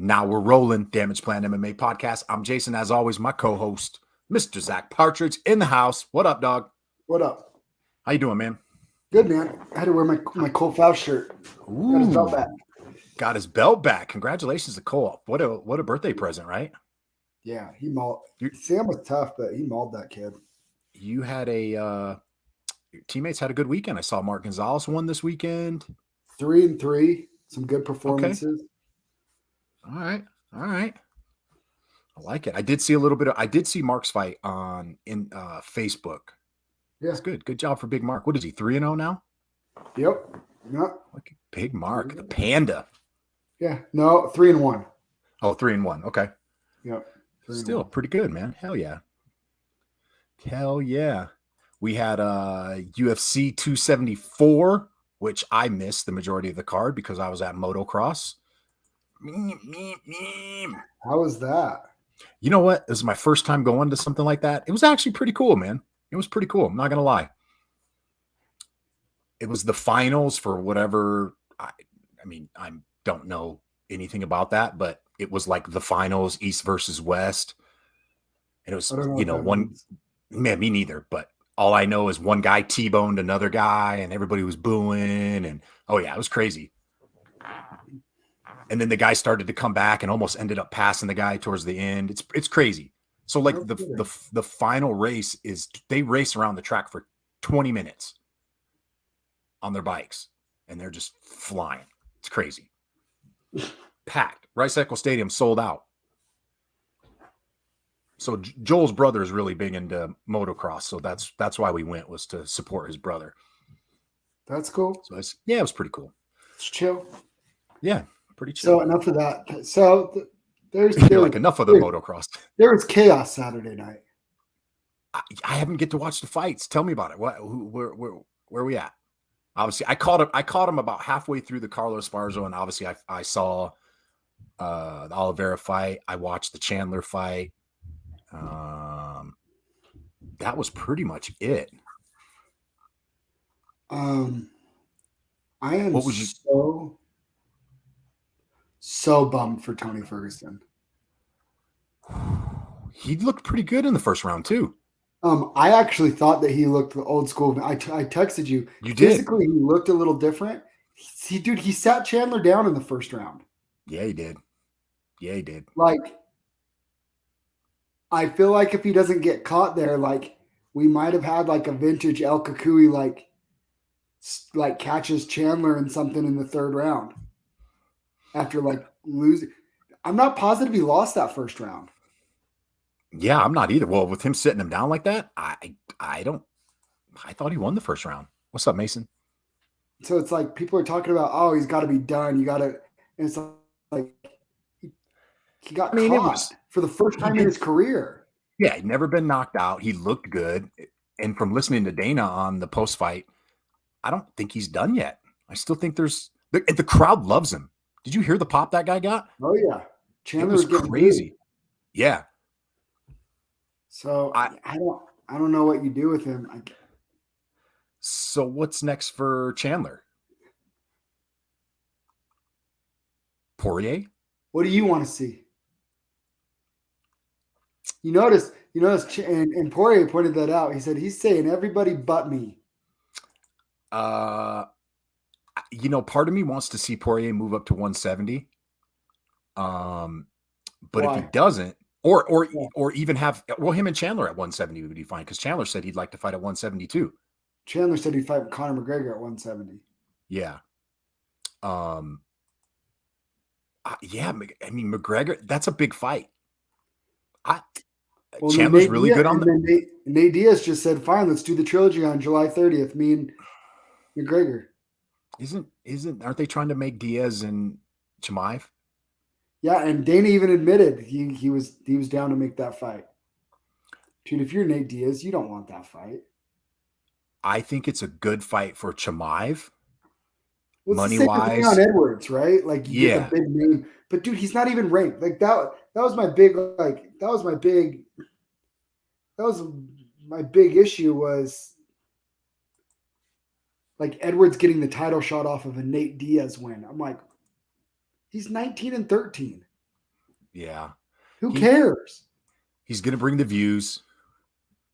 Now we're rolling. Damage Plan MMA podcast. I'm Jason, as always, my co-host, Mr. Zack Partridge in the house. What up, dog? What up? How you doing, man? Good, man. I had to wear my Cole Faust shirt. Ooh, got his belt back. Got his belt back. Congratulations to Cole. What a birthday present, right? Yeah, he mauled. Sam was tough, but he mauled that kid. You had your teammates had a good weekend. I saw Mark Gonzalez won this weekend. 3-3. Some good performances. Okay. All right. I like it. I did see Mark's fight in Facebook. Yeah. That's good. Good job for Big Mark. What is he, 3-0 now? Yep. Like Big Mark, the panda. Yeah. No, 3-1. Oh, 3-1. Okay. Yep. Still pretty good, man. Hell yeah. We had UFC 274, which I missed the majority of the card because I was at motocross. How was that? You know what? This is my first time going to something like that. It was actually pretty cool, man. It was pretty cool. I'm not going to lie. It was the finals for whatever. I don't know anything about that, but it was like the finals, East versus West. And it was, man, me neither. But all I know is one guy T-boned another guy and everybody was booing. And oh yeah, it was crazy. And then the guy started to come back and almost ended up passing the guy towards the end. It's crazy. So like the final race is they race around the track for 20 minutes on their bikes and they're just flying. It's crazy. Packed. Rice Eccles Stadium sold out. So Joel's brother is really big into motocross. So that's why we went, was to support his brother. That's cool. So it was pretty cool. It's chill. Yeah. Pretty chill. So enough of that. So there's enough of the motocross. There was chaos Saturday night. I haven't get to watch the fights. Tell me about it. Where are we at? Obviously, I caught him about halfway through the Carlos Esparza, and obviously I saw the Oliveira fight. I watched the Chandler fight. That was pretty much it. I am so bummed for Tony Ferguson. He looked pretty good in the first round too. I actually thought that he looked old school. I texted you. You did. Physically, he looked a little different. He sat Chandler down in the first round. Yeah, he did. Like, I feel like if he doesn't get caught there, like we might have had like a vintage El Kukui, like catches Chandler in something in the third round after like losing. I'm not positive he lost that first round. Yeah, I'm not either. Well, with him sitting him down like that, I thought he won the first round. What's up, Mason? So it's like people are talking about, oh, he's got to be done. You got to, and it's like he got caught for the first time in his career. Yeah, he'd never been knocked out. He looked good. And from listening to Dana on the post-fight, I don't think he's done yet. I still think the crowd loves him. Did you hear the pop that guy got? Oh yeah, Chandler was crazy. Good. Yeah. So I don't know what you do with him. So what's next for Chandler? Poirier? What do you want to see? You notice, and Poirier pointed that out. He said he's saying everybody but me. Part of me wants to see Poirier move up to 170. But why? If he doesn't, or even have him and Chandler at 170 would be fine, because Chandler said he'd like to fight at 172. Chandler said he'd fight Conor McGregor at 170. Yeah. McGregor, that's a big fight. Chandler's really good on that. Nate Diaz just said, fine, let's do the trilogy on July 30th, me and McGregor. Aren't they trying to make Diaz and Chimaev? Yeah, and Dana even admitted he was down to make that fight. Dude, if you're Nate Diaz, you don't want that fight. I think it's a good fight for Chimaev. Well, money-wise. On Edwards, right? Like, you get a big name. But dude, he's not even ranked. Like that was my big issue was like Edwards getting the title shot off of a Nate Diaz win. I'm like, he's 19-13. Yeah. Who cares? He's going to bring the views.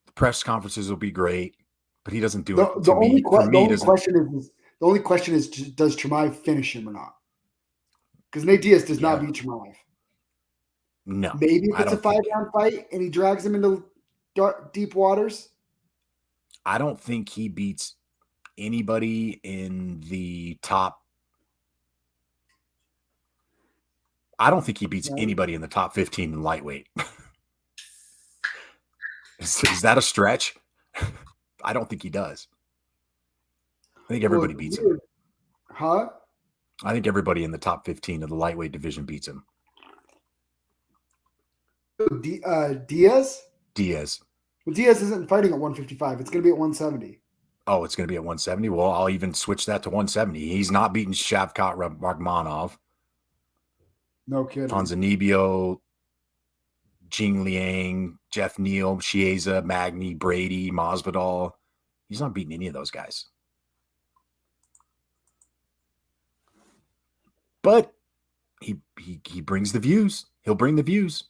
The press conferences will be great, but he doesn't do it The me. For me, the only question is, does Chimaev finish him or not? Because Nate Diaz does not beat Chimaev. No. Maybe if it's a 5-round fight and he drags him into deep waters. I don't think he beats anybody in the top. I don't think he beats anybody in the top 15 in lightweight. Is that a stretch? I don't think he does. I think everybody beats him. Huh? I think everybody in the top 15 of the lightweight division beats him. Diaz? Diaz. Well, Diaz isn't fighting at 155. It's going to be at 170. Oh, it's going to be at 170? Well, I'll even switch that to 170. He's not beating Shavkat Rakhmonov. No kidding. Ponzinibbio, Jing Liang, Jeff Neal, Chiesa, Magny, Brady, Masvidal. He's not beating any of those guys. But he brings the views. He'll bring the views.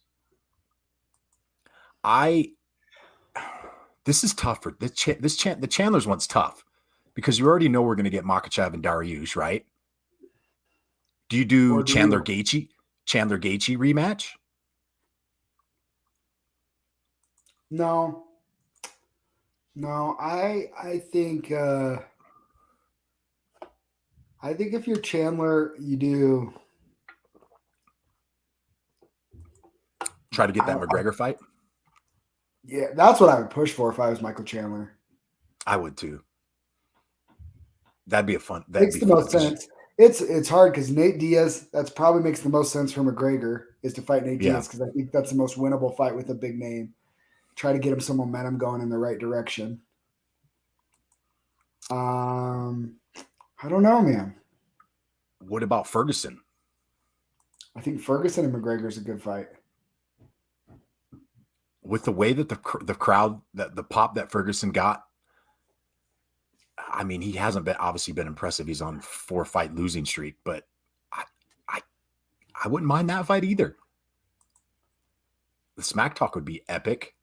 This is tough for the Chandler's one's tough because you already know we're going to get Makhachev and Dariush, right? Do you do Chandler Gaethje rematch? No. I think if you're Chandler, you do try to get that McGregor fight. Yeah, that's what I would push for if I was Michael Chandler. I would too. That'd be a fun. Makes the most sense. It's hard because Nate Diaz. That's probably makes the most sense for McGregor is to fight Nate Diaz because I think that's the most winnable fight with a big name. Try to get him some momentum going in the right direction. I don't know, man. What about Ferguson? I think Ferguson and McGregor is a good fight. With the way that the crowd, the pop that Ferguson got, I mean, he hasn't obviously been impressive. He's on 4-fight losing streak, but I wouldn't mind that fight either. The smack talk would be epic.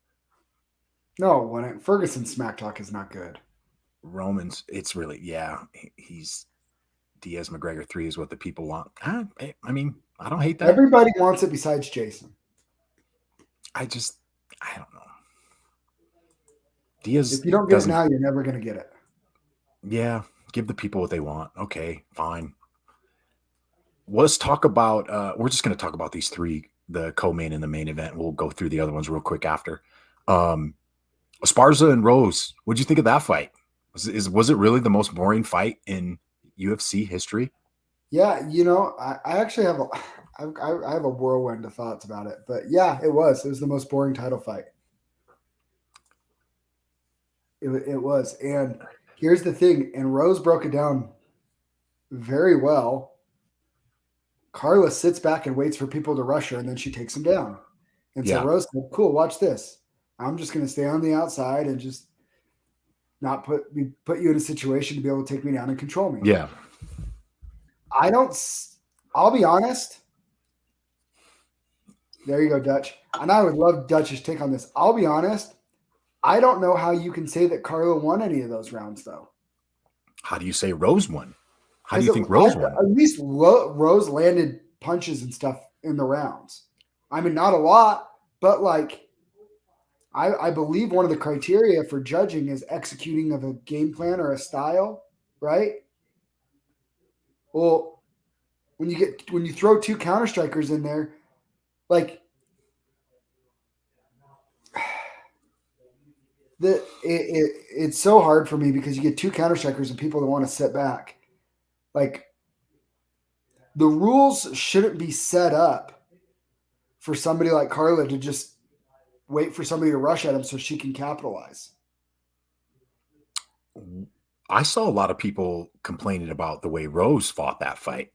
No, Ferguson's smack talk is not good. Roman's, it's really, he's Diaz McGregor 3 is what the people want. I mean, I don't hate that. Everybody wants it besides Jason. I don't know. Diaz, if you don't get it now, you're never going to get it. Yeah, give the people what they want. Okay, fine. Let's talk about, we're just going to talk about these three, the co-main and the main event. We'll go through the other ones real quick after. Esparza and Rose, what'd you think of that fight? Was it really the most boring fight in UFC history? Yeah, I actually have I have a whirlwind of thoughts about it, but yeah, it was the most boring title fight. It was, and here's the thing, and Rose broke it down very well. Carla sits back and waits for people to rush her, and then she takes him down. And so Rose said, "Cool, watch this. I'm just going to stay on the outside and just not put you in a situation to be able to take me down and control me." Yeah. I'll be honest. There you go, Dutch. And I would love Dutch's take on this. I'll be honest. I don't know how you can say that Carla won any of those rounds, though. How do you say Rose won? How do you think Rose won? At least Rose landed punches and stuff in the rounds. I mean, not a lot, but I believe one of the criteria for judging is executing of a game plan or a style, right? Well, when you throw two counter strikers in there, it's so hard for me because you get two counter strikers and people that want to sit back. The rules shouldn't be set up for somebody like Carla to just wait for somebody to rush at him so she can capitalize. I saw a lot of people complaining about the way Rose fought that fight.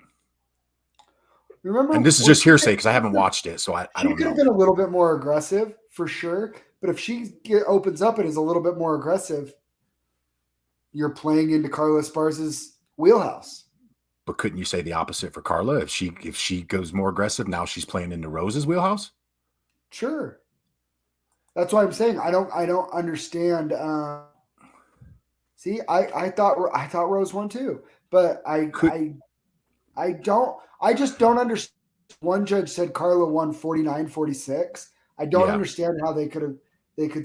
Remember, and this is just hearsay because I haven't watched it, so I don't know. She could have been a little bit more aggressive for sure, but if she opens up and is a little bit more aggressive, you're playing into Carla Esparza's wheelhouse. But couldn't you say the opposite for Carla? If she goes more aggressive, now she's playing into Rose's wheelhouse? Sure. That's why I'm saying I don't understand. See, I thought Rose won too, but I just don't understand. One judge said Carla won 49-46. I don't understand how they could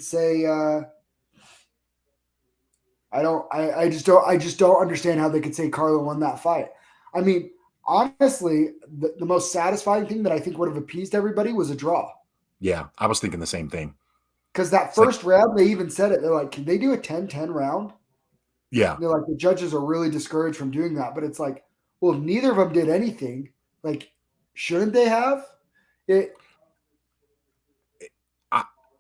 say I just don't understand how they could say Carla won that fight. I mean, honestly, the most satisfying thing that I think would have appeased everybody was a draw. Yeah, I was thinking the same thing. Because that first round, they even said it. They're like, can they do a 10-10 round? Yeah. And they're like, the judges are really discouraged from doing that. But it's like, well, neither of them did anything. Like, shouldn't they have?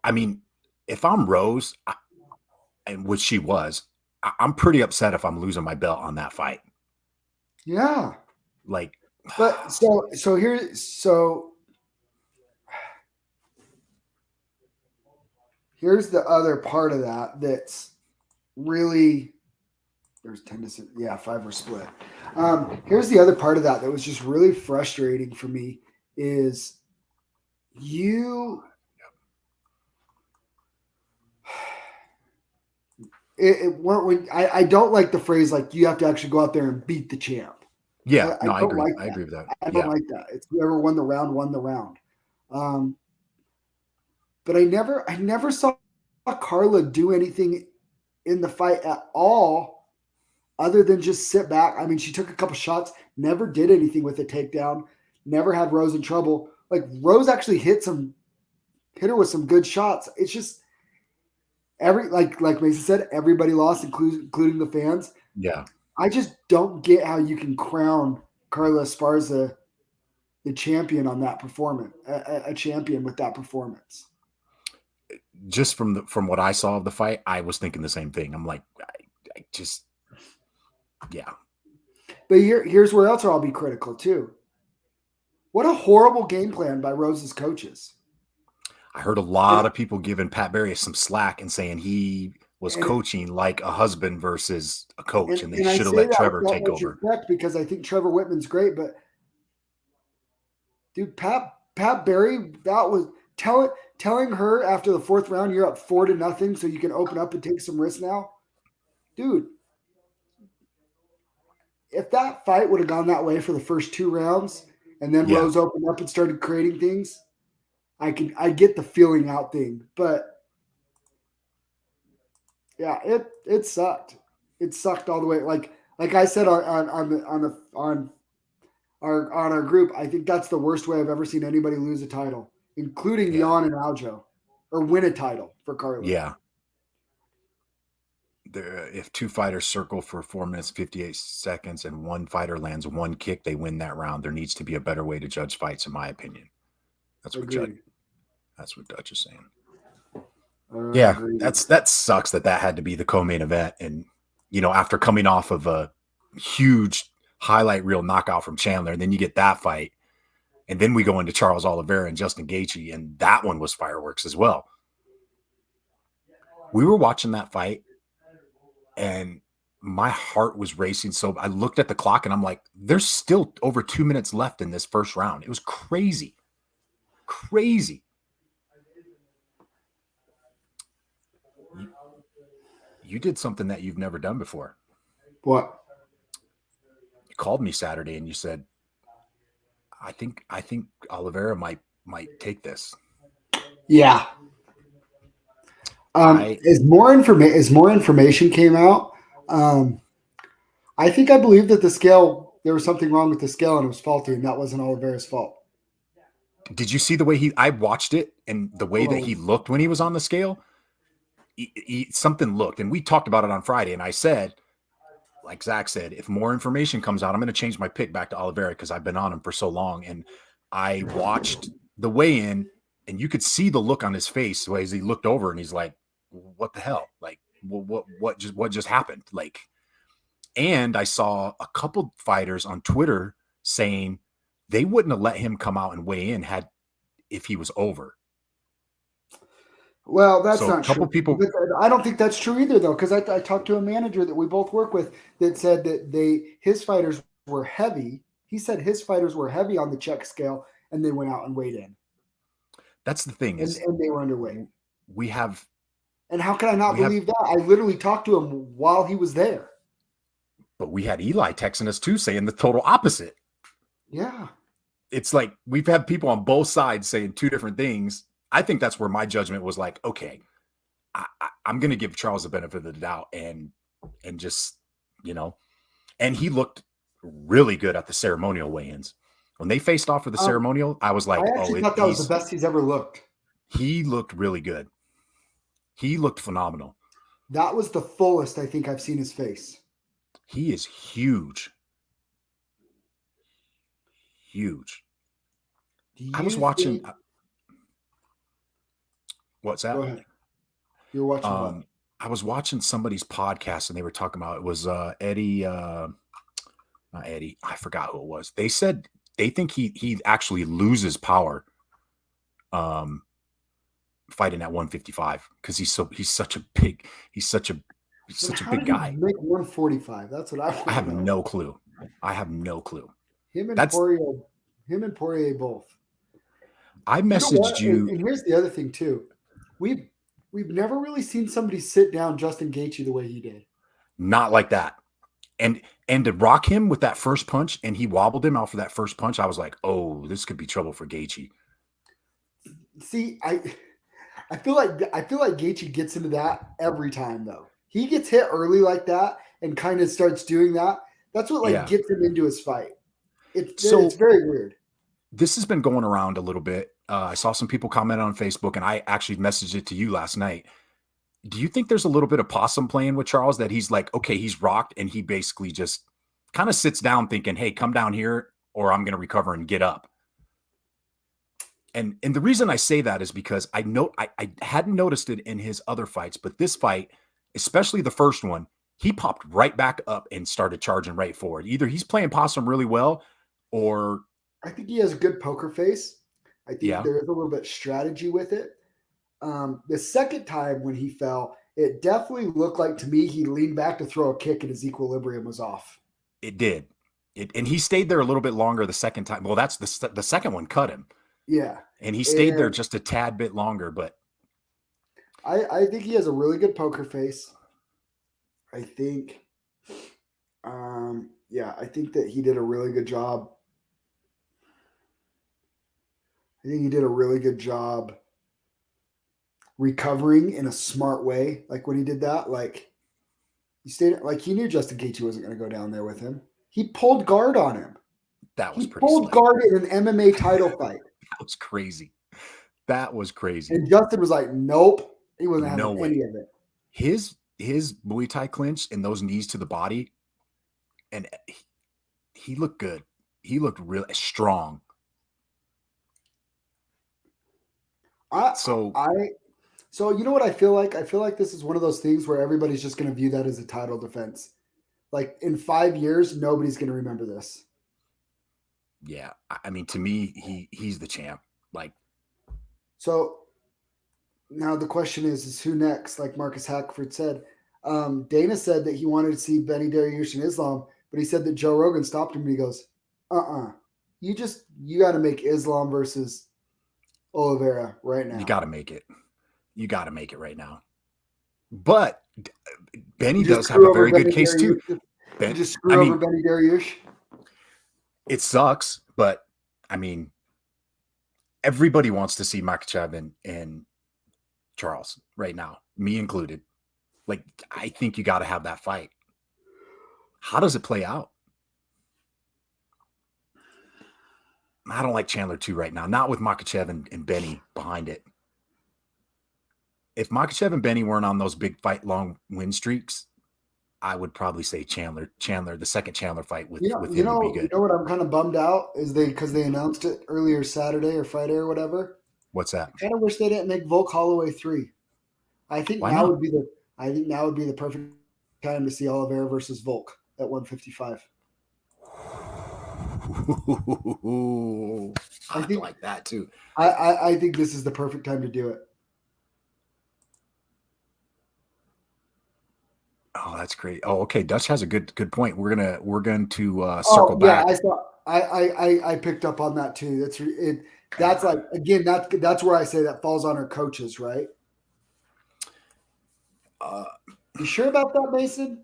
I mean, if I'm Rose, and which she was, I'm pretty upset if I'm losing my belt on that fight. Yeah. Like, but so here's the other part of that that's really there's 10 to 5 were split. Here's the other part of that was just really frustrating for me is I don't like the phrase like you have to actually go out there and beat the champ. Yeah, I agree. I agree with that. I don't like that. It's whoever won the round won the round. But I never saw Carla do anything in the fight at all other than just sit back. I mean, she took a couple shots, never did anything with a takedown, never had Rose in trouble. Like Rose actually hit her with some good shots. It's just like Mason said, everybody lost, including the fans. Yeah. I just don't get how you can crown Carla Esparza the champion on that performance, a champion with that performance. Just from what I saw of the fight, I was thinking the same thing. I'm like, I just, yeah. But here's where else I'll be critical too. What a horrible game plan by Rose's coaches. I heard a lot of people giving Pat Barry some slack and saying he was coaching like a husband versus a coach, and they should have let Trevor take over. Because I think Trevor Whitman's great, but dude, Pat Barry, that was telling her after the fourth round you're up 4-0, so you can open up and take some risks now, dude. If that fight would have gone that way for the first 2 rounds, and then Rose opened up and started creating things, I get the feeling out thing, but yeah, it sucked. It sucked all the way. Like I said on our group, I think that's the worst way I've ever seen anybody lose a title, including Jan and Aljo, or win a title for Carla. Yeah. If 2 fighters circle for 4 minutes 58 seconds and one fighter lands one kick, they win that round. There needs to be a better way to judge fights, in my opinion. That's what Dutch is saying. Yeah, that sucks that had to be the co-main event. And, after coming off of a huge highlight reel knockout from Chandler, and then you get that fight, and then we go into Charles Oliveira and Justin Gaethje, and that one was fireworks as well. We were watching that fight, and my heart was racing. So I looked at the clock, and I'm like, there's still over 2 minutes left in this first round. It was crazy. Crazy. You did something that you've never done before. What? You called me Saturday and you said, I think Oliveira might take this. Yeah. As more information came out, I believe that there was something wrong with the scale and it was faulty, and that wasn't Oliveira's fault. Did you see the way I watched it and the way that he looked when he was on the scale? Something looked, and we talked about it on Friday, and I said, like Zack said, if more information comes out, I'm going to change my pick back to Oliveira because I've been on him for so long. And I watched the weigh-in, and you could see the look on his face as he looked over, and he's like, what the hell? Like, what just happened? Like, and I saw a couple fighters on Twitter saying they wouldn't have let him come out and weigh in if he was over. Well, that's not true. People, I don't think that's true either, though, because I talked to a manager that we both work with that said that his fighters were heavy. He said his fighters were heavy on the check scale, and they went out and weighed in. That's the thing and they were underweight. We have. And how can I not believe that? I literally talked to him while he was there. But we had Eli texting us too, saying the total opposite. Yeah. It's like we've had people on both sides saying two different things. I think that's where my judgment was like, okay, I'm going to give Charles the benefit of the doubt and just, and he looked really good at the ceremonial weigh-ins. When they faced off for the ceremonial, I was like, I actually thought that was the best he's ever looked. He looked really good. He looked phenomenal. That was the fullest I think I've seen his face. He is huge. Huge. I was watching. What's that? Go ahead. You're watching what? I was watching somebody's podcast and they were talking about, it was Eddie, not Eddie, I forgot who it was. They said they think he actually loses power fighting at 155 because he's such a big guy. Make 145. That's what I want. I have no clue. Him and Poirier both. I messaged you. And here's the other thing too. We've never really seen somebody sit down Justin Gaethje the way he did. Not like that. And to rock him with that first punch and he wobbled him out for that first punch, I was like, oh, this could be trouble for Gaethje. See, I feel like Gaethje gets into that every time though. He gets hit early like that and kind of starts doing that. That's what gets him into his fight. It's very weird. This has been going around a little bit. I saw some people comment on Facebook, and I actually messaged it to you last night. Do you think there's a little bit of possum playing with Charles that he's like, okay, he's rocked, and he basically just kind of sits down thinking, hey, come down here or I'm going to recover and get up? And the reason I say that is because I hadn't noticed it in his other fights, but this fight, especially the first one, he popped right back up and started charging right forward. Either he's playing possum really well or... I think he has a good poker face. I think there is a little bit of strategy with it. The second time when he fell, it definitely looked like to me he leaned back to throw a kick and his equilibrium was off. It did. And he stayed there a little bit longer the second time. Well, that's the second one cut him. Yeah. And he stayed there just a tad bit longer, but I think he has a really good poker face. I think I think that he did a really good job. I think he did a really good job recovering in a smart way. Like when he did that, he stayed, he knew Justin Gaethje wasn't going to go down there with him. He pulled guard on him. That was he pretty pulled guard in an MMA title fight. That was crazy. And Justin was like, nope. He wasn't having any of it. His Muay Thai clinch and those knees to the body, and he looked good. He looked really strong. So you know what I feel like? I feel like this is one of those things where everybody's just going to view that as a title defense. Like in 5 years, nobody's going to remember this. Yeah. I mean, to me, he's the champ. So now the question is who next? Like Marcus Hackford said, Dana said that he wanted to see Benny Dariush in Islam, but he said that Joe Rogan stopped him and he goes, you got to make Islam versus Oliveira right now. You got to make it. You got to make it right now. But Benny does have a very good case too. Just screw over Benny Dariush. It sucks, but I mean, everybody wants to see Makhachev and Charles right now, me included. I think you got to have that fight. How does it play out? I don't like Chandler too right now. Not with Makhachev and Benny behind it. If Makhachev and Benny weren't on those big fight long win streaks, I would probably say Chandler, the second Chandler fight with him would be good. You know what I'm kind of bummed out is because they announced it earlier Saturday or Friday or whatever. What's that? I kind of wish they didn't make Volk Holloway 3. I think now would be the perfect time to see Oliveira versus Volk at 155. I think like that too. I think this is the perfect time to do it. Oh, that's great. Oh, okay. Dutch has a good point. We're going to circle back. I saw. I picked up on that too. That's it. That's like, again, that's where I say that falls on our coaches, right? You sure about that, Mason?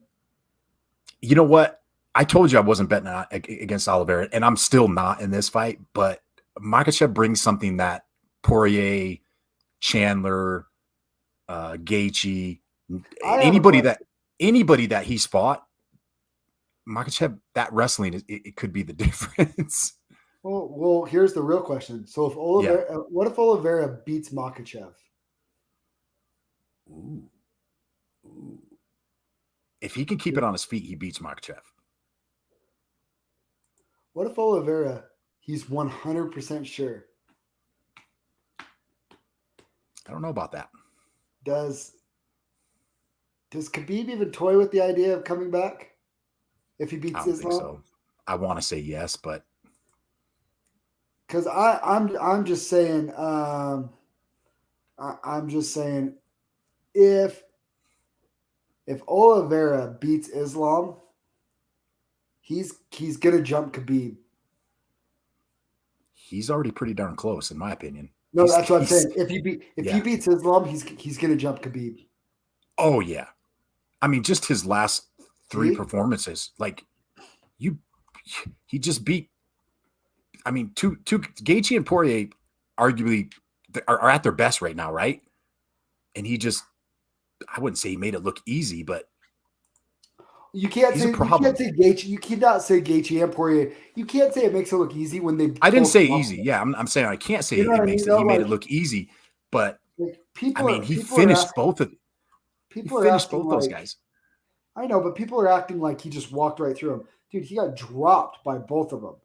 You know what? I told you I wasn't betting against Oliveira, and I'm still not in this fight. But Makhachev brings something that Poirier, Chandler, Gaethje, anybody that he's fought, Makhachev, that wrestling it could be the difference. Well, here's the real question. So if Oliveira, what if Oliveira beats Makhachev? Ooh. If he can keep it on his feet, he beats Makhachev. What if Oliveira, he's 100% sure? I don't know about that. Does Khabib even toy with the idea of coming back if he beats Islam? Think so. I want to say yes, but because I'm just saying if Oliveira beats Islam, he's gonna jump Khabib. He's already pretty darn close, in my opinion. No, that's what I'm saying. If he beats Islam, he's gonna jump Khabib. Oh yeah, I mean, just his last 3 performances, like he just beat. I mean, two Gaethje and Poirier arguably are at their best right now, right? And he just, I wouldn't say he made it look easy, but you can't say Gaethje. You cannot say Gaethje and Poirier. You can't say it makes it look easy when they. I didn't say easy. Yeah, I'm saying I can't say he made it look easy, but he finished both of. People he finished both those guys. I know, but people are acting like he just walked right through him. Dude, he got dropped by both of them.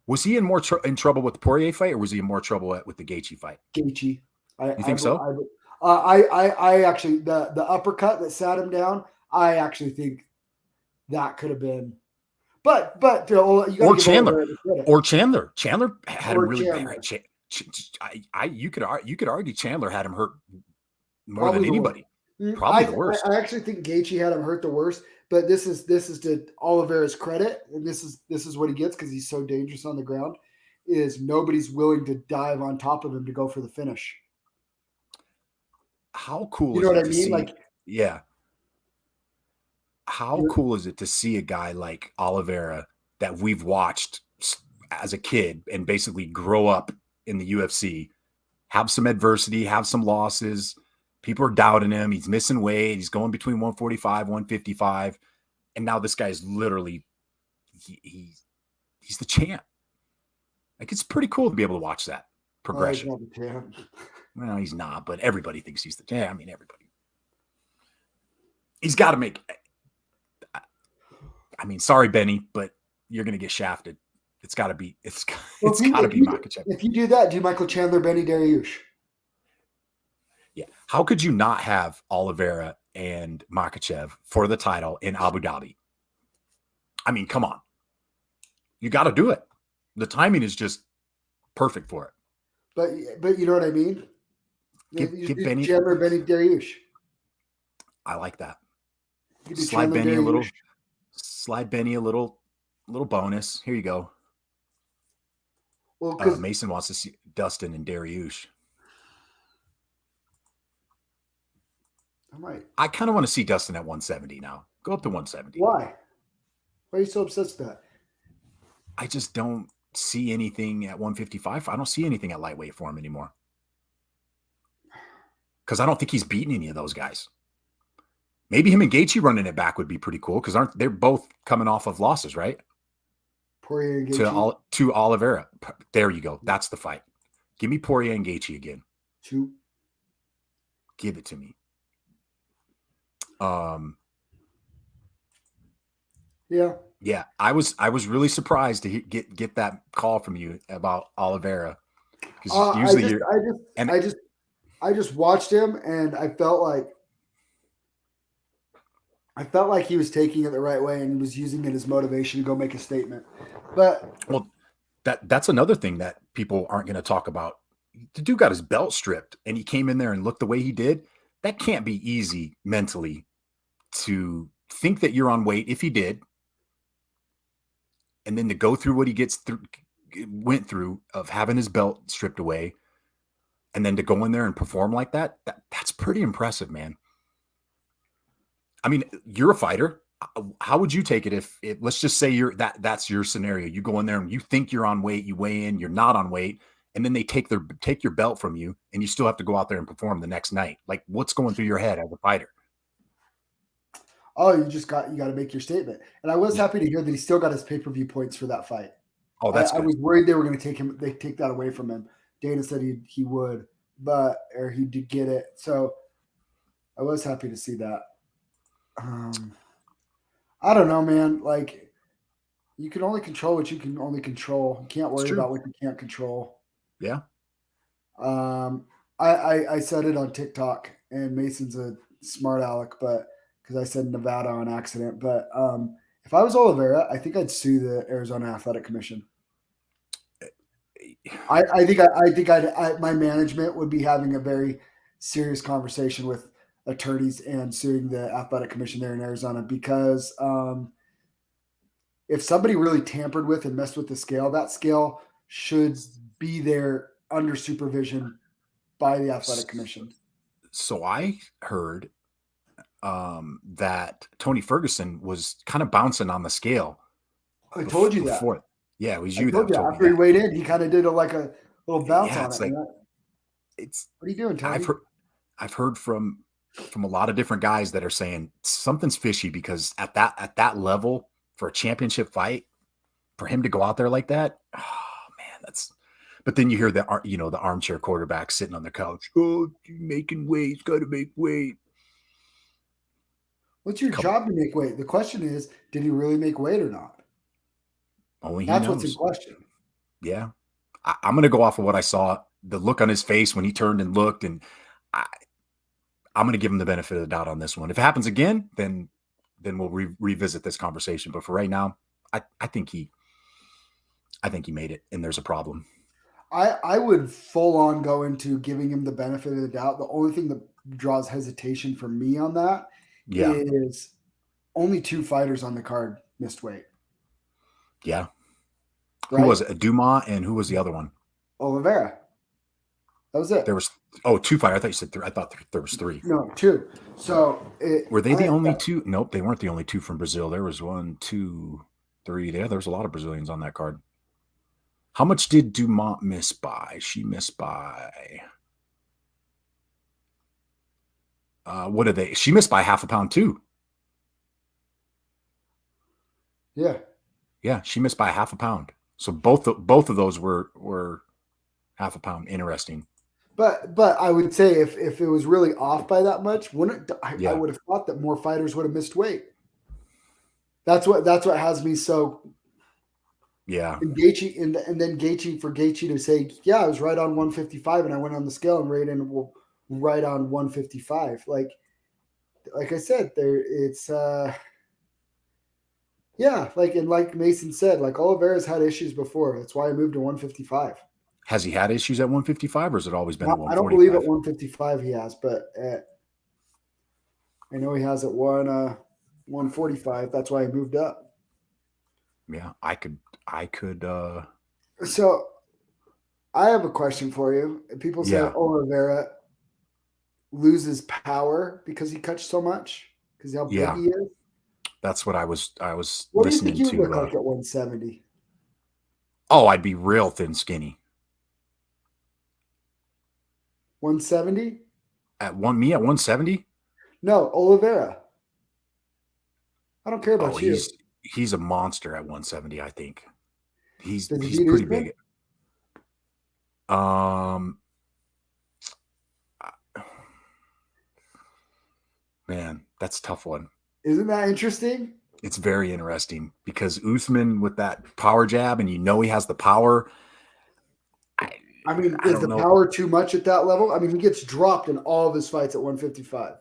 Was he in more in trouble with the Poirier fight, or was he in more trouble with the Gaethje fight? Gaethje. You think so? I actually, the uppercut that sat him down, I actually think that could have been. But you or Chandler. Or Chandler. Chandler had him really bad. You could argue Chandler had him hurt more than anybody. Probably the worst. I actually think Gaethje had him hurt the worst, but this is to Oliveira's credit, and this is what he gets because he's so dangerous on the ground. Is nobody's willing to dive on top of him to go for the finish. How cool you is know it what I to mean? see? Like, yeah. How cool is it to see a guy like Oliveira that we've watched as a kid and basically grow up in the UFC, have some adversity, have some losses. People are doubting him. He's missing weight. He's going between 145, 155. And now this guy's literally, he's the champ. Like, it's pretty cool to be able to watch that progression. Oh, he's not the champ. Well, he's not, but everybody thinks he's the champ. I mean, everybody. He's got to make, I mean, sorry, Benny, but you're going to get shafted. It's got to be, it's got to be Makhachev. If you do that, do Michael Chandler, Benny Dariush. Yeah. How could you not have Oliveira and Makhachev for the title in Abu Dhabi? I mean, come on. You got to do it. The timing is just perfect for it. But you know what I mean? Give Benny Chandler, Benny Dariush. I like that. Slide Benny a little. Slide Benny a little bonus. Here you go. Well, Mason wants to see Dustin and Dariush. I kind of want to see Dustin at 170 now. Go up to 170. Why? Why are you so obsessed with that? I just don't see anything at 155. I don't see anything at lightweight for him anymore. Because I don't think he's beaten any of those guys. Maybe him and Gaethje running it back would be pretty cool because they're both coming off of losses, right? Poirier and Gaethje. To Oliveira. There you go. That's the fight. Give me Poirier and Gaethje again. 2. Give it to me. Yeah. I was really surprised to get that call from you about Oliveira because usually I just watched him and I felt like he was taking it the right way and was using it as motivation to go make a statement. But that's another thing that people aren't going to talk about. The dude got his belt stripped and he came in there and looked the way he did. That can't be easy mentally to think that you're on weight if he did, and then to go through what he went through of having his belt stripped away, and then to go in there and perform like that's pretty impressive, man. I mean, you're a fighter. How would you take it if let's just say that's your scenario. You go in there and you think you're on weight, you weigh in, you're not on weight, and then they take your belt from you and you still have to go out there and perform the next night. Like, what's going through your head as a fighter? Oh, you got to make your statement. And I was happy to hear that he still got his pay-per-view points for that fight. Oh, that's good. I was worried they were going to take that away from him. Dana said he would, or he did get it. So I was happy to see that. I don't know, man. Like, you can only control what you can only control. You can't worry about what you can't control. Yeah. I said it on TikTok, and Mason's a smart aleck, but because I said Nevada on accident. But if I was Oliveira, I think I'd sue the Arizona Athletic Commission. I think my management would be having a very serious conversation with attorneys and suing the Athletic Commission there in Arizona, because if somebody really tampered with and messed with the scale, that scale should be there under supervision by the Athletic Commission. So I heard that Tony Ferguson was kind of bouncing on the scale. I told you that. Yeah, it was you that told after he weighed in, he kind of did a little bounce on it. Like, what are you doing, Tony? I've heard from a lot of different guys that are saying something's fishy, because at that level for a championship fight, for him to go out there like that, oh man, but then you hear the armchair quarterback sitting on the couch. Oh, you're making weight, got to make weight. What's your job to make weight? The question is, did he really make weight or not? Only he knows. That's what's in question. Yeah. I'm going to go off of what I saw, the look on his face when he turned and looked, and I'm going to give him the benefit of the doubt on this one. If it happens again, then we'll revisit this conversation. But for right now, I think he made it, and there's a problem. I would full on go into giving him the benefit of the doubt. The only thing that draws hesitation for me on that is only 2 fighters on the card missed weight. Yeah. Right? Who was it? Dumas, and who was the other one? Oliveira. That was it. There was 2 fighters. I thought you said 3. I thought there was 3. No, 2. So were they the only 2? Nope, they weren't the only 2 from Brazil. There was 1, 2, 3. There was a lot of Brazilians on that card. How much did Dumas miss by? She missed by what did they? She missed by half a pound too. Yeah. Yeah, she missed by half a pound. So both of those were half a pound. Interesting. But I would say if it was really off by that much, I would have thought that more fighters would have missed weight. That's what has me so. Yeah. And Gaethje, and then for Gaethje to say, yeah, I was right on 155, and I went on the scale and right on 155. Like I said, it's like Mason said, like Oliveira's had issues before. That's why I moved to 155. Has he had issues at 155, or has it always been at 145? I don't believe at 155 he has, but I know he has at 145. That's why I moved up. Yeah, I could. So I have a question for you. People say Oliveira loses power because he cuts so much, because how big he is. That's what I was what listening to. What do you think you would look like at 170? Oh, I'd be real thin skinny. 170? At 170? No, Oliveira. I don't care about you. He's a monster at 170, I think. He's pretty big. Man, that's a tough one. Isn't that interesting? It's very interesting, because Usman with that power jab, and he has the power. I mean, is the power too much at that level? I mean, he gets dropped in all of his fights at 155.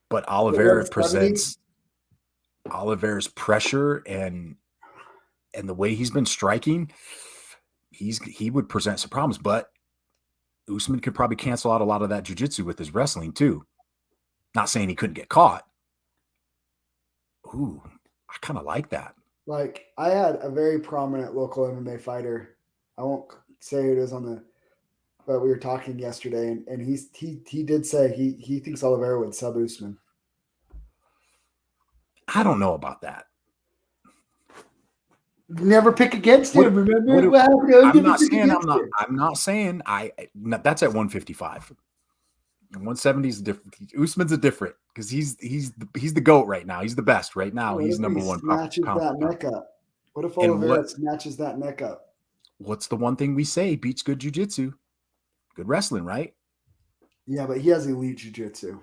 But Oliveira presents Oliveira's pressure and the way he's been striking, he would present some problems. But Usman could probably cancel out a lot of that jiu-jitsu with his wrestling too. Not saying he couldn't get caught, Ooh, I kind of like that. Like, I had a very prominent local MMA fighter. I won't say it is on the, but we were talking yesterday, and he did say he thinks Oliveira would sub Usman. I don't know about that. Never pick against him. Remember what happened? I'm not saying that's at 155. 170 is different. Usman's a different because he's the GOAT right now. He's the best right now. He's number one. Snatches that neck up. What if Oliveira snatches that neck up? What's the one thing we say beats good jiu-jitsu? Good wrestling, right? Yeah, but he has elite jiu-jitsu.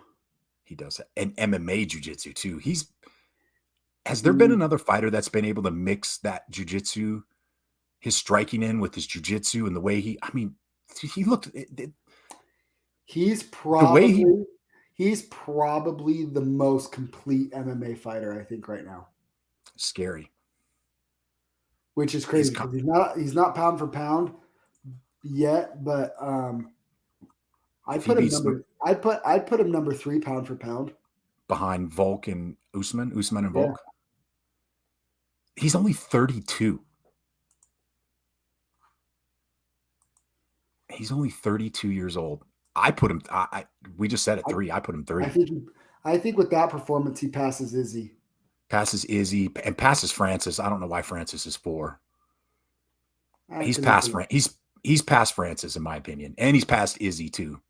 He does, and MMA jiu-jitsu too. Has there been another fighter that's been able to mix that jiu-jitsu, his striking in with his jiu-jitsu and the way he looked. He's probably the most complete MMA fighter, I think, right now. Scary. Which is crazy because he's not pound for pound yet, but I'd put him number 3 pound for pound. Behind Volk and Usman and Volk. Yeah. He's only 32. He's only 32 years old. I put him. We just said it 3. I put him 3. I think with that performance, he passes Izzy. Passes Izzy and passes Francis. I don't know why Francis is 4. He's past Francis in my opinion, and he's past Izzy too.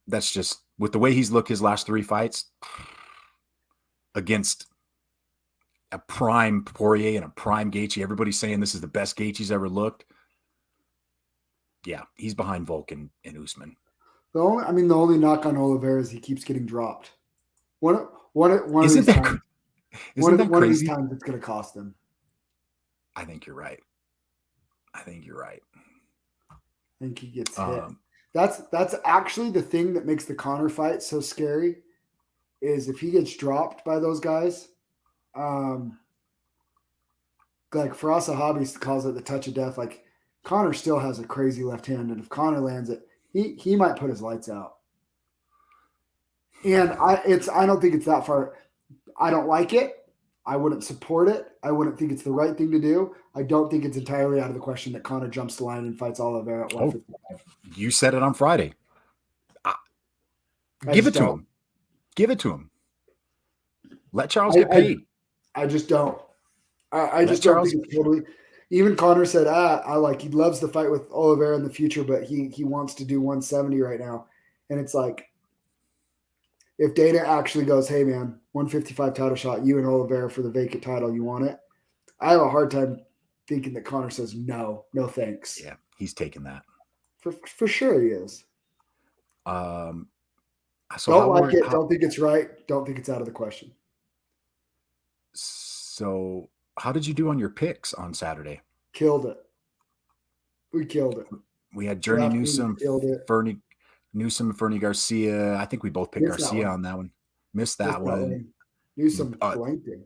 That's just with the way he's looked his last 3 fights against a prime Poirier and a prime Gaethje. Everybody's saying this is the best Gaethje's ever looked. Yeah, he's behind Volk and Usman. The only knock on Oliveira is he keeps getting dropped. One of these times it's going to cost him. I think you're right. I think he gets hit. That's actually the thing that makes the Conor fight so scary. Is if he gets dropped by those guys. Like Farasa Hobby calls it the touch of death. Like Conor still has a crazy left hand, and if Conor lands it, he might put his lights out. And I don't think it's that far. I don't like it. I wouldn't support it. I wouldn't think it's the right thing to do. I don't think it's entirely out of the question that Conor jumps the line and fights Oliveira at 155. You said it on Friday. Give it to him. Give it to him. Let Charles get paid. I just don't. I just don't think it's totally. Even Conor said, he loves the fight with Oliveira in the future, but he wants to do 170 right now. And it's like, if Dana actually goes, hey man, 155 title shot, you and Oliveira for the vacant title, you want it? I have a hard time thinking that Conor says no thanks. Yeah, he's taking that. For sure he is. So don't like it. Don't think it's right. Don't think it's out of the question. So how did you do on your picks on Saturday? Killed it. We killed it. We had Journey Newsom, Fernie Garcia. I think we both picked Garcia on that one. Missed that one. Newsom blanked him.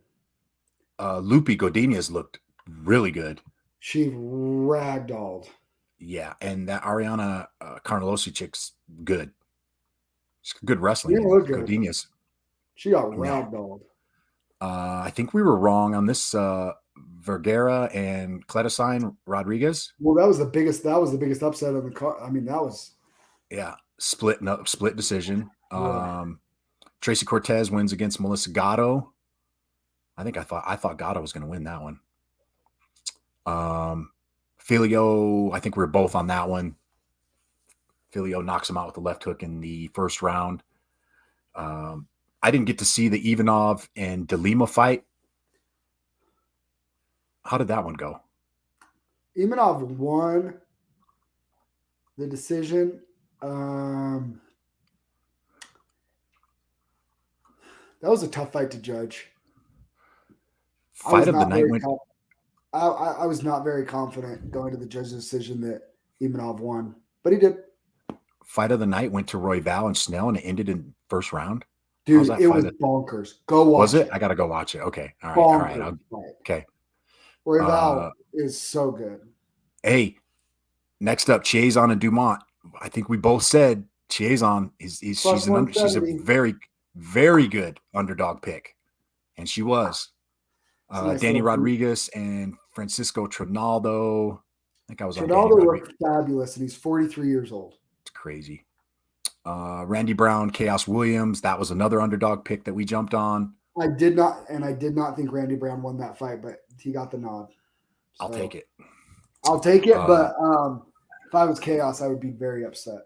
Lupi Godinez looked really good. She ragdolled. Yeah, and that Ariana Carnelosi chick's good. She's good wrestling. Yeah, look good. Godinez. She got ragdolled. I think we were wrong on this Vergara and Cleticine Rodriguez. Well, that was the biggest upset of the card. I mean, that was split decision. Tracy Cortez wins against Melissa Gatto. I thought Gatto was going to win that one. Filio, I think we were both on that one. Filio knocks him out with the left hook in the first round. I didn't get to see the Ivanov and DeLima fight. How did that one go? Ivanov won the decision. That was a tough fight to judge. Fight of the night went. I was not very confident going to the judge's decision that Ivanov won, but he did. Fight of the night went to Royval and Snell, and it ended in first round. Dude, it was bonkers. Go watch it. Was it? I got to go watch it. Okay. All right. Okay. Royval is so good. Hey, next up, Chiazon and Dumont. I think we both said Chiazon she's a very, very good underdog pick. And she was. Nice Danny little Rodriguez and Francisco Trinaldo. I think I was on Danny Trinaldo Rodriguez. looked fabulous, and he's 43 years old. It's crazy. Randy Brown, Chaos Williams. That was another underdog pick that we jumped on. I did not think Randy Brown won that fight, but he got the nod. So, I'll take it. But if I was Chaos, I would be very upset.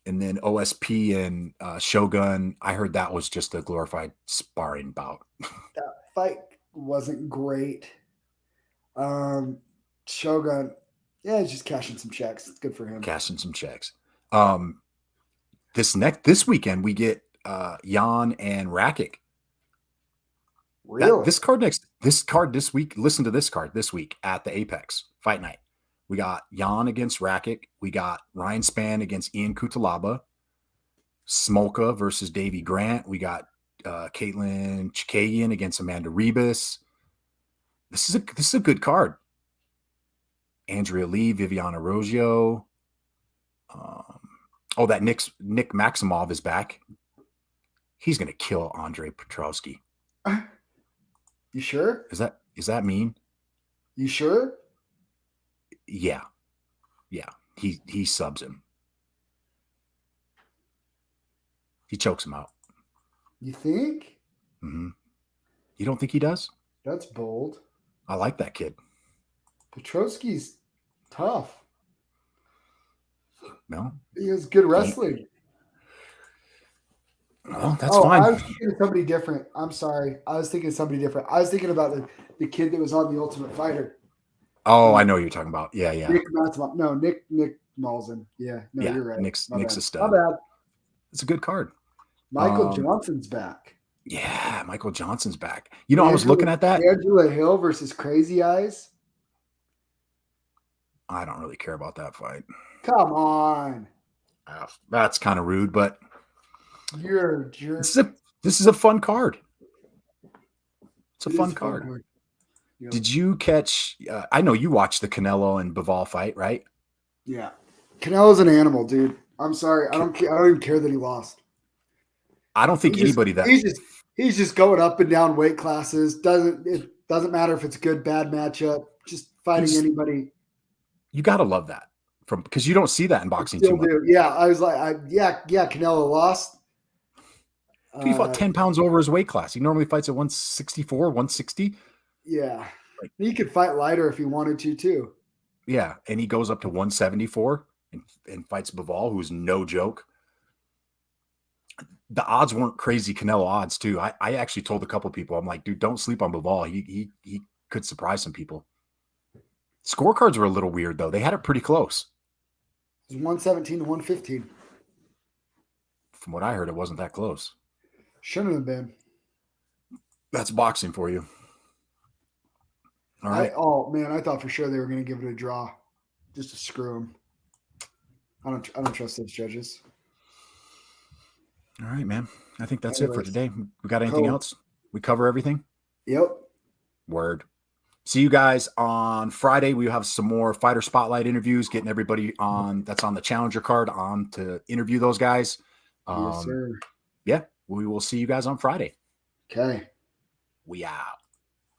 And then OSP and Shogun, I heard that was just a glorified sparring bout. That fight wasn't great. Shogun, yeah, he's just cashing some checks. It's good for him. Cashing some checks. This weekend we get Jan and Rakic. Really? This card this week. Listen to this card this week at the Apex Fight Night. We got Jan against Rakic. We got Ryan Spann against Ian Kutalaba. Smolka versus Davey Grant. We got Caitlin Chikagian against Amanda Rebus. This is a good card. Andrea Lee, Viviana Rogio. That Nick Maximov is back. He's gonna kill Andre Petrowski. You sure? Is that mean? You sure? Yeah. He subs him. He chokes him out. You think? Mm-hmm. You don't think he does? That's bold. I like that kid. Petrowski's tough. No, he has good wrestling. Well, that's fine. I was thinking of somebody different. I'm sorry. I was thinking of somebody different. I was thinking about the kid that was on The Ultimate Fighter. Oh, I know what you're talking about. Yeah. Nick Malzahn. Yeah, no, you're right. Nick's a stud. Not bad. It's a good card. Michael Johnson's back. Yeah, Michael Johnson's back. I was looking at that. Angela Hill versus Crazy Eyes. I don't really care about that fight. Come on. That's kind of rude, but you're a jerk. This is a fun card. It's a fun card. Yeah. Did you catch? I know you watched the Canelo and Bivol fight, right? Yeah, Canelo's an animal, dude. I'm sorry. I don't even care that he lost. I don't think anybody he's just going up and down weight classes. It doesn't matter if it's a good, bad matchup. Just fighting anybody. You gotta love that because you don't see that in boxing too much. Yeah, I was like, Canelo lost. He fought 10 pounds over his weight class. He normally fights at 164, 160. Yeah, he could fight lighter if he wanted to too. Yeah, and he goes up to 174 and fights Bivol, who's no joke. The odds weren't crazy Canelo odds too. I actually told a couple people, I'm like, dude, don't sleep on Bivol. He could surprise some people. Scorecards were a little weird though. They had it pretty close. It was 117 to 115. From what I heard, it wasn't that close. Shouldn't have been. That's boxing for you. All right. I thought for sure they were going to give it a draw, just to screw them. I don't trust those judges. All right, man. I think that's it for today. We got anything else? We cover everything? Yep. Word. See you guys on Friday. We have some more fighter spotlight interviews, getting everybody that's on the challenger card on to interview those guys. Yes, sir. Yeah, we will see you guys on Friday. Okay. We out.